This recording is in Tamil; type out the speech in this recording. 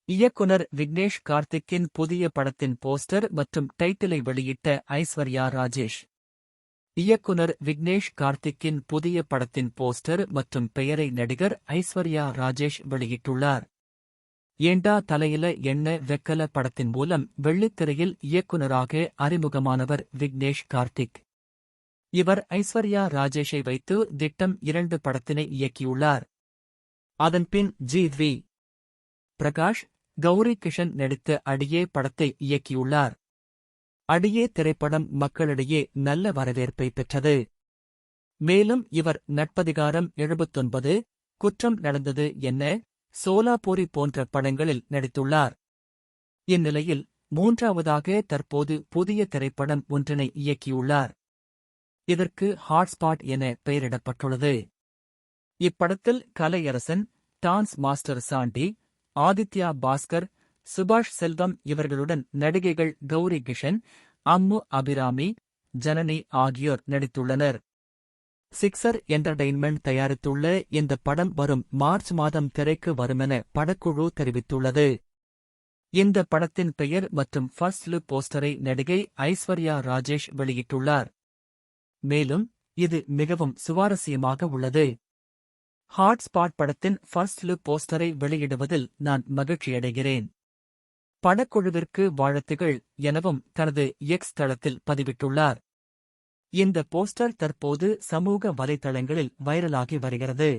இயக்குனர் விக்னேஷ் கார்த்திக்கின் புதிய படத்தின் போஸ்டர் மற்றும் டைட்டிலை வெளியிட்ட ஐஸ்வர்யா ராஜேஷ். இயக்குனர் விக்னேஷ் கார்த்திக்கின் புதிய படத்தின் போஸ்டர் மற்றும் பெயரை நடிகர் ஐஸ்வர்யா ராஜேஷ் வெளியிட்டுள்ளார். ஏண்டா தலையில எண்ண வெக்கல படத்தின் மூலம் வெள்ளித்திரையில் இயக்குனராக அறிமுகமானவர் விக்னேஷ் கார்த்திக். இவர் ஐஸ்வர்யா ராஜேஷை வைத்து திட்டம் 2 படத்தினை இயக்கியுள்ளார். அதன்பின் ஜி.வி. பிரகாஷ், கௌரி கிஷன் நடித்த அடியே படத்தை இயக்கியுள்ளார். அடியே திரைப்படம் மக்களிடையே நல்ல வரவேற்பை பெற்றது. மேலும் இவர் நட்பதிகாரம் 79, குற்றம் நடந்தது என்ன, சோலாபூரி போன்ற படங்களில் நடித்துள்ளார். இந்நிலையில் 3வதாக தற்போது புதிய திரைப்படம் ஒன்றினை இயக்கியுள்ளார். இதற்கு ஹாட்ஸ்பாட் என பெயரிடப்பட்டுள்ளது. இப்படத்தில் கலையரசன், டான்ஸ் மாஸ்டர் சாண்டி, ஆதித்யா பாஸ்கர், சுபாஷ் செல்வம் இவர்களுடன் நடிகைகள் கௌரி கிஷன், அம்மு அபிராமி, ஜனனி ஆகியோர் நடித்துள்ளனர். சிக்ஸர் என்டர்டெயின்மெண்ட் தயாரித்துள்ள இந்த படம் வரும் மார்ச் மாதம் திரைக்கு வருமென படக்குழு தெரிவித்துள்ளது. இந்த படத்தின் பெயர் மற்றும் ஃபர்ஸ்ட் லுக் போஸ்டரை நடிகை ஐஸ்வர்யா ராஜேஷ் வெளியிட்டுள்ளார். மேலும் இது மிகவும் சுவாரஸ்யமாக உள்ளது. ஹாட்ஸ்பாட் படத்தின் ஃபர்ஸ்ட் லுக் போஸ்டரை வெளியிடுவதில் நான் மகிழ்ச்சியடைகிறேன். படக்குழுவிற்கு வாழ்த்துகள் எனவும் தனது எக்ஸ் தளத்தில் பதிவிட்டுள்ளார். இந்த போஸ்டர் தற்போது சமூக வலைதளங்களில் வைரலாகி வருகிறது.